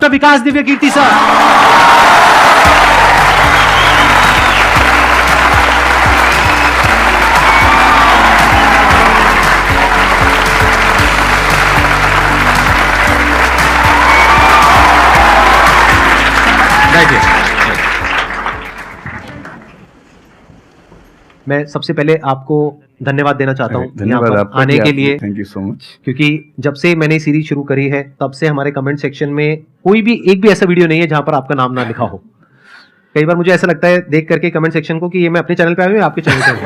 विकास दिव्य कीर्ति sir. मैं सबसे पहले आपको धन्यवाद देना चाहता हूँ धन्यवाद आपका आने के लिए। Thank you so much. क्योंकि जब से मैंने सीरीज शुरू करी है तब से हमारे कमेंट सेक्शन में कोई भी एक भी ऐसा वीडियो नहीं है जहां पर आपका नाम ना लिखा हो। कई बार मुझे ऐसा लगता है देख करके कमेंट सेक्शन को कि ये मैं अपने चैनल पे आया हूँ या आपके चैनल पे हूँ।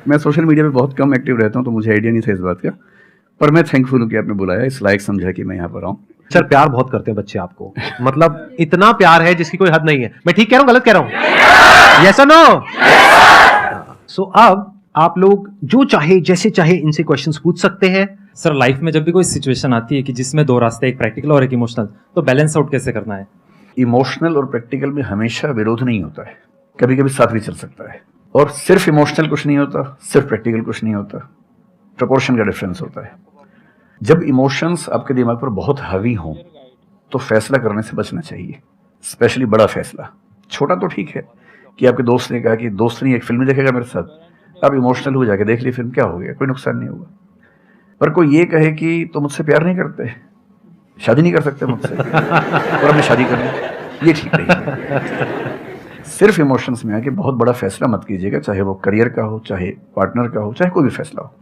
मैं सोशल मीडिया पे बहुत कम एक्टिव रहता हूँ तो मुझे आइडिया नहीं था इस बात का, पर मैं थैंकफुल हूँ कि आपने बुलाया, इस लायक समझा कि मैं यहाँ पर आऊँ। सर प्यार बहुत करते हैं बच्चे आपको, मतलब इतना प्यार है जिसकी कोई हद नहीं है। मैं ठीक कह रहा हूँ गलत कह रहा हूँ? यस और नो? सो अब आप लोग जो चाहे जैसे चाहे इनसे क्वेश्चंस पूछ सकते हैं। सर लाइफ में जब भी कोई सिचुएशन आती है कि जिसमें दो रास्ते, एक प्रैक्टिकल और एक इमोशनल, तो बैलेंस आउट कैसे करना है? इमोशनल और प्रैक्टिकल में हमेशा विरोध नहीं होता है, कभी कभी साथ भी चल सकता है। और सिर्फ इमोशनल कुछ नहीं होता, सिर्फ प्रैक्टिकल कुछ नहीं होता, प्रोपोर्शन का डिफरेंस होता है। जब इमोशंस आपके दिमाग पर बहुत हावी हों तो फैसला करने से बचना चाहिए, स्पेशली बड़ा फैसला। छोटा तो ठीक है कि आपके दोस्त ने कहा कि दोस्त नहीं एक फिल्म देखेगा मेरे साथ, आप इमोशनल हो जाके देख ली फिल्म, क्या हो गया, कोई नुकसान नहीं होगा। पर कोई ये कहे कि तो मुझसे प्यार नहीं करते, शादी नहीं कर सकते मुझसे और हमने शादी कर ली, ये ठीक नहीं है। सिर्फ इमोशंस में आके बहुत बड़ा फैसला मत कीजिएगा, चाहे वो करियर का हो, चाहे पार्टनर का हो, चाहे कोई भी फैसला हो।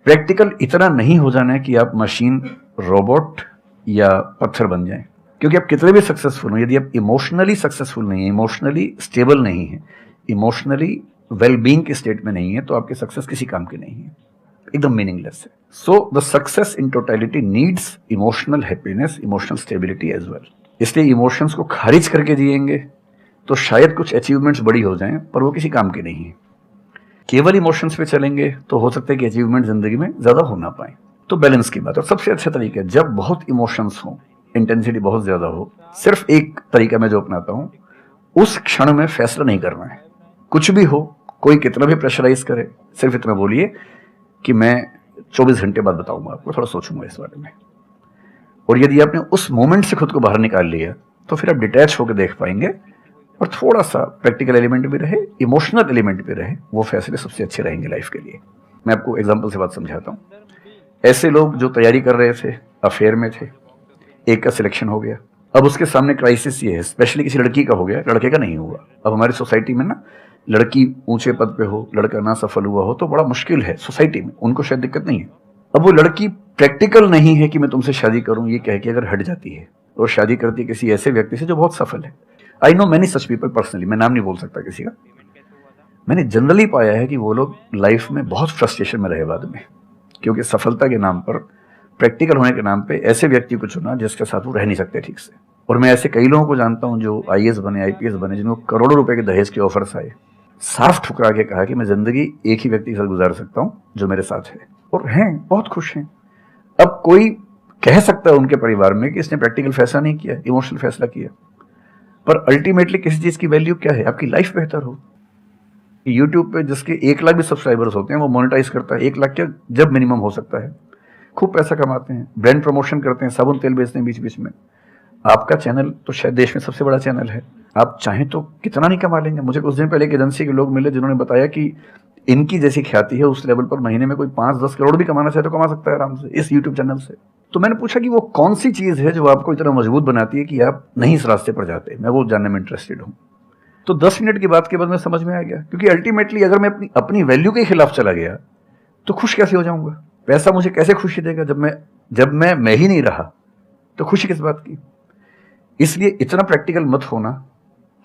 प्रैक्टिकल इतना नहीं हो जाना है कि आप मशीन, रोबोट या पत्थर बन जाएं, क्योंकि आप कितने भी सक्सेसफुल हो, यदि आप इमोशनली सक्सेसफुल नहीं है, इमोशनली स्टेबल नहीं है, इमोशनली वेलबींग के स्टेट में नहीं है, तो आपकी सक्सेस किसी काम की नहीं है, एकदम मीनिंगलेस है। So the success in totality needs emotional happiness, emotional stability as well. इसलिए इमोशंस को खारिज करके जिएंगे तो शायद कुछ अचीवमेंट्स बड़ी हो जाएं, पर वो किसी काम की नहीं है। केवल इमोशंस पे चलेंगे तो हो सकता है कि अचीवमेंट जिंदगी में ज्यादा हो ना पाए। तो बैलेंस की बात, और सबसे अच्छा तरीका है जब बहुत इमोशंस हो, इंटेंसिटी बहुत ज्यादा हो, सिर्फ एक तरीका मैं जो अपनाता हूं, उस क्षण में फैसला नहीं करना है। कुछ भी हो, कोई कितना भी प्रेशराइज करे, सिर्फ इतना बोलिए कि मैं 24 घंटे बाद बताऊंगा आपको, थोड़ा सोचूंगा इस बारे में। और यदि आपने उस मोमेंट से खुद को बाहर निकाल लिया तो फिर आप डिटैच होकर देख पाएंगे, और थोड़ा सा प्रैक्टिकल एलिमेंट भी रहे, इमोशनल एलिमेंट भी रहे, वो फैसले सबसे अच्छे रहेंगे लाइफ के लिए। मैं आपको एग्जांपल से बात समझाता हूँ। ऐसे लोग जो तैयारी कर रहे थे, अफेयर में थे, एक का सिलेक्शन हो गया, अब उसके सामने क्राइसिस ये है, स्पेशली किसी लड़की का हो गया, लड़के का नहीं हुआ। अब हमारी सोसाइटी में ना, लड़की ऊंचे पद पे हो, लड़का ना सफल हुआ हो तो बड़ा मुश्किल है सोसाइटी में, उनको शायद दिक्कत नहीं है। अब वो लड़की प्रैक्टिकल नहीं है कि मैं तुमसे शादी करूं ये कह के अगर हट जाती है और शादी करती है किसी ऐसे व्यक्ति से जो बहुत सफल है। I know many such people personally, मैं नाम नहीं बोल सकता किसी का। मैंने जनरली पाया है कि वो लोग लाइफ में बहुत फ्रस्ट्रेशन में रहे बाद में, क्योंकि सफलता के नाम पर, प्रैक्टिकल होने के नाम पे ऐसे व्यक्ति को चुना जिसके साथ वो रह नहीं सकते ठीक से। और मैं ऐसे कई लोगों को जानता हूं जो IAS बने, IPS बने, जिनको करोड़ों रुपए के दहेज के ऑफर्स आए, साफ ठुकरा के कहा कि मैं जिंदगी एक ही व्यक्ति के साथ गुजार सकता हूं जो मेरे साथ है, और हैं बहुत खुश हैं। अब कोई कह सकता है उनके परिवार में कि इसने प्रैक्टिकल फैसला नहीं किया, इमोशनल फैसला किया, पर अल्टीमेटली किसी चीज की वैल्यू क्या है? आपकी लाइफ बेहतर हो। यूट्यूब पे जिसके 1 लाख भी सब्सक्राइबर्स होते हैं वो मोनेटाइज करता है, 1 लाख क्या जब मिनिमम हो सकता है, खूब पैसा कमाते हैं, ब्रांड प्रमोशन करते हैं, साबुन तेल बेचते हैं बीच बीच में। आपका चैनल तो शायद देश में सबसे बड़ा चैनल है, आप चाहें तो कितना नहीं कमा लेंगे। मुझे कुछ दिन पहले एक एजेंसी के लोग मिले जिन्होंने बताया कि इनकी जैसी ख्याति है उस लेवल पर महीने में कोई 5-10 करोड़ भी कमाना चाहे तो कमा सकता है आराम से इस यूट्यूब चैनल से। तो मैंने पूछा कि वो कौन सी चीज है जो आपको इतना मजबूत बनाती है कि आप नहीं इस रास्ते पर जाते। मैं वो जानने में इंटरेस्टेड हूँ। तो 10 मिनट की बात के बाद मैं समझ में आ गया, क्योंकि अल्टीमेटली अगर मैं अपनी वैल्यू के खिलाफ चला गया तो खुश कैसे हो जाऊंगा? पैसा मुझे कैसे खुशी देगा जब मैं ही नहीं रहा, तो खुशी किस बात की? इसलिए इतना प्रैक्टिकल मत होना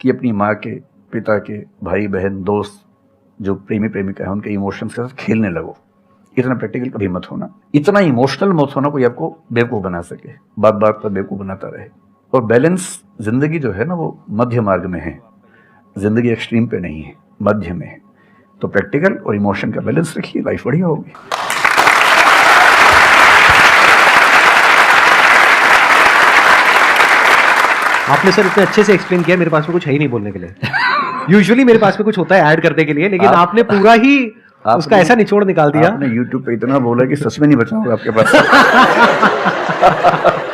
कि अपनी माँ के, पिता के, भाई बहन, दोस्त, जो प्रेमी प्रेमिका है उनके इमोशंस के साथ खेलने लगो। इतना प्रैक्टिकल कभी मत होना, इतना इमोशनल मत होना कोई आपको बेवकूफ बना सके, बात बात पर बेवकूफ बनाता रहे। और बैलेंस जिंदगी जो है ना वो मध्य मार्ग में है, जिंदगी एक्सट्रीम पे नहीं है, मध्य में है। तो प्रैक्टिकल और इमोशन का बैलेंस रखिए, लाइफ बढ़िया होगी। आपने सर इतने अच्छे से एक्सप्लेन किया, मेरे पास में कुछ है ही नहीं बोलने के लिए। यूजुअली मेरे पास में कुछ होता है ऐड करने के लिए, लेकिन आपने पूरा ही उसका ऐसा निचोड़ निकाल दिया। आपने YouTube पे इतना बोला कि सच में नहीं बचाऊंगा आपके पास।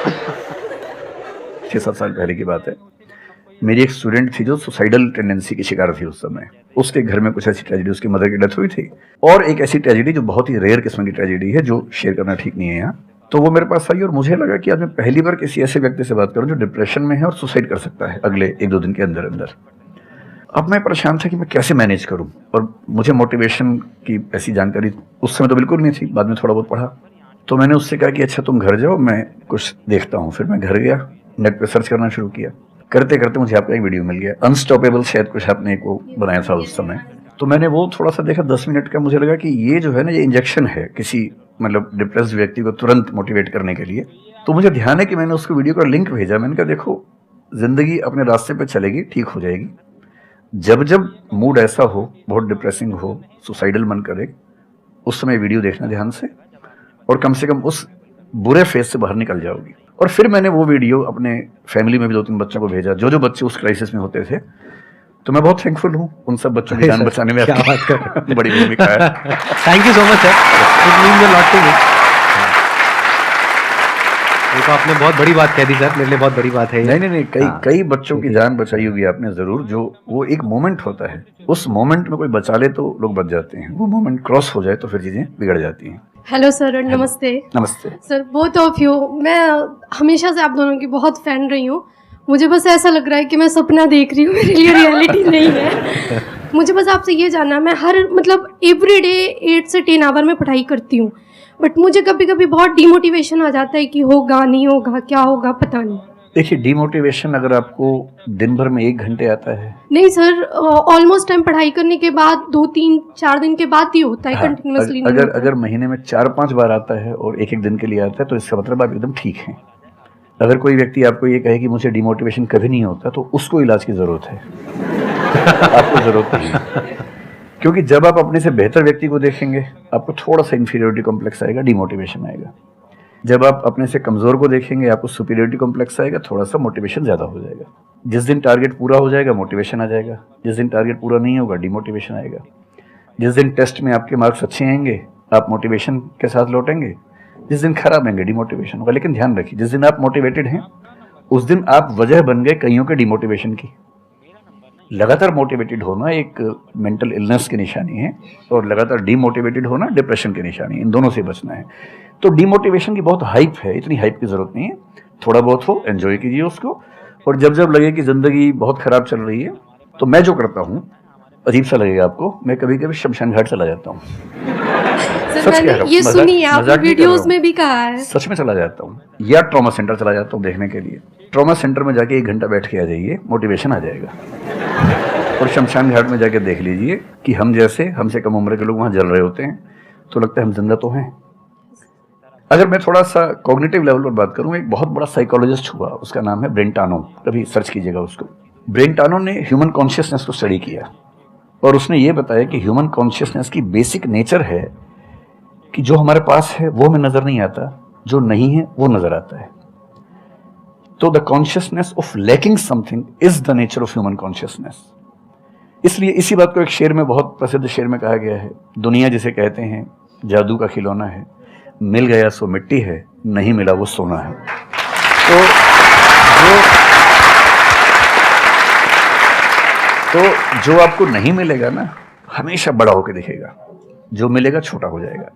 6-7 साल पहले की बात है। मेरी एक स्टूडेंट थी जो सुसाइडल टेंडेंसी की शिकार थी उस समय। उसके घर में कुछ ऐसी ट्रेजेडी, उसकी मदर की डेथ हुई थी, और एक ऐसी ट्रेजेडी जो बहुत ही रेयर किस्म की ट्रेजेडी है, जो शेयर करना ठीक नहीं है यहाँ। तो वो मेरे पास आई और मुझे लगा कि आज मैं पहली बार किसी ऐसे व्यक्ति से बात करूं जो डिप्रेशन में है और सुसाइड कर सकता है अगले 1-2 दिन के अंदर अंदर। अब मैं परेशान था कि मैं कैसे मैनेज करूं, और मुझे मोटिवेशन की ऐसी जानकारी उस समय तो बिल्कुल नहीं थी, बाद में थोड़ा बहुत पढ़ा। तो मैंने उससे कहा कि अच्छा तुम घर जाओ, मैं कुछ देखता हूँ। फिर मैं घर गया, नेट पे सर्च करना शुरू किया। करते करते मुझे आपका एक वीडियो मिल गया, अनस्टॉपेबल, शायद कुछ आपने एक वो बनाया था उस समय। तो मैंने वो थोड़ा सा देखा, 10 मिनट का। मुझे लगा कि ये जो है ना, ये इंजेक्शन है किसी मतलब डिप्रेस्ड व्यक्ति को तुरंत मोटिवेट करने के लिए। तो मुझे ध्यान है कि मैंने उसको वीडियो का लिंक भेजा। मैंने कहा देखो, जिंदगी अपने रास्ते पे चलेगी, ठीक हो जाएगी। जब जब मूड ऐसा हो, बहुत डिप्रेसिंग हो, सुसाइडल मन करे, उस समय वीडियो देखना ध्यान से, और कम से कम उस बुरे फेज से बाहर निकल जाओगी। और फिर मैंने वो वीडियो अपने फैमिली में भी 2-3 बच्चों को भेजा, जो बच्चे उस क्राइसिस में होते थे। तो मैं बहुत थैंकफुल हूँ उन सब बच्चों की जान बचाने में क्या बात आपकी बड़ी भूमिका है। Thank you so much sir, it means a lot to me. ये तो आपने बहुत बड़ी बात कह दी सर, मेरे लिए बहुत बड़ी बात है ये। नहीं, कई बच्चों की जान बचाई होगी आपने जरूर। जो वो एक मोमेंट होता है, उस मोमेंट में कोई बचा ले तो लोग बच जाते हैं, वो मोमेंट क्रॉस हो जाए तो फिर चीजें बिगड़ जाती हैं। हेलो सर, नमस्ते। नमस्ते सर, बोथ ऑफ यू, मैं हमेशा से आप दोनों की बहुत फैन रही हूँ। मुझे बस ऐसा लग रहा है कि मैं सपना देख रही हूँ, मेरे लिए रियलिटी नहीं है। मुझे बस आपसे ये जानना, मैं हर मतलब एवरीडे 8 से 10 आवर में पढ़ाई करती हूँ, बट मुझे कभी कभी बहुत डिमोटिवेशन आ जाता है कि होगा नहीं होगा, क्या होगा पता नहीं। देखिए, डिमोटिवेशन अगर आपको दिन भर में 1 घंटे आता है। नहीं सर, ऑलमोस्ट टाइम पढ़ाई करने के बाद 2-3-4 दिन के बाद ही होता है, कंटिन्यूअसली नहीं होता। अगर महीने में 4-5 बार आता है और 1-1 दिन के लिए आता है, तो इसका मतलब आप एकदम ठीक हैं। अगर कोई व्यक्ति आपको ये कहे कि मुझे डिमोटिवेशन कभी नहीं होता, तो उसको इलाज की जरूरत है। आपको जरूरत नहीं है, क्योंकि जब आप अपने से बेहतर व्यक्ति को देखेंगे, आपको थोड़ा सा इंफीरियरिटी कॉम्प्लेक्स आएगा, डिमोटिवेशन आएगा। जब आप अपने से कमजोर को देखेंगे, आपको सुपीरियरिटी कॉम्प्लेक्स आएगा, थोड़ा सा मोटिवेशन ज्यादा हो जाएगा। जिस दिन टारगेट पूरा हो जाएगा, मोटिवेशन आ जाएगा। जिस दिन टारगेट पूरा नहीं होगा, डिमोटिवेशन आएगा। जिस दिन टेस्ट में आपके मार्क्स अच्छे आएंगे, आप मोटिवेशन के साथ लौटेंगे। जिस दिन खराब आएंगे, डिमोटिवेशन होगा। लेकिन ध्यान रखिए, जिस दिन आप मोटिवेटेड हैं, उस दिन आप वजह बन गए कईयों के डिमोटिवेशन की। लगातार मोटिवेटेड होना एक मेंटल इलनेस की निशानी है, और लगातार डीमोटिवेटेड होना डिप्रेशन की निशानी है। इन दोनों से बचना है। तो डीमोटिवेशन की बहुत हाइप है, इतनी हाइप की जरूरत नहीं है। थोड़ा बहुत हो, एंजॉय कीजिए उसको, और जब जब लगे कि जिंदगी बहुत खराब चल रही है, तो मैं जो करता हूँ, अजीब सा लगेगा आपको, मैं कभी कभी शमशान घाट चला जाता हूँ। सर, मैंने ये सुनी है, आपने वीडियोस में भी कहा है। सच में चला जाता हूँ, या ट्रॉमा सेंटर चला जाता हूँ देखने के लिए। ट्रॉमा सेंटर में जाके 1 घंटा बैठ के आ जाइए, मोटिवेशन आ जाएगा। और शमशान घाट में जाके देख लीजिए कि हम जैसे हमसे कम उम्र के लोग वहाँ जल रहे होते हैं, तो लगता है हम जिंदा तो हैं। अगर मैं थोड़ा सा कॉग्निटिव लेवल पर बात करूँ, एक बहुत बड़ा साइकोलॉजिस्ट हुआ, उसका नाम है ब्रेंटानो, कभी सर्च कीजिएगा उसको। ब्रेंटानो ने ह्यूमन कॉन्शियसनेस को स्टडी किया, और उसने ये बताया कि ह्यूमन कॉन्शियसनेस की बेसिक नेचर है कि जो हमारे पास है वो हमें नजर नहीं आता, जो नहीं है वो नजर आता है। तो the consciousness of lacking something is the nature of human consciousness. इसलिए इसी बात को एक शेर में, बहुत प्रसिद्ध शेर में कहा गया है, दुनिया जिसे कहते हैं जादू का खिलौना है, मिल गया सो मिट्टी है, नहीं मिला वो सोना है। तो जो आपको नहीं मिलेगा ना, हमेशा बड़ा होकर दिखेगा, जो मिलेगा छोटा हो जाएगा।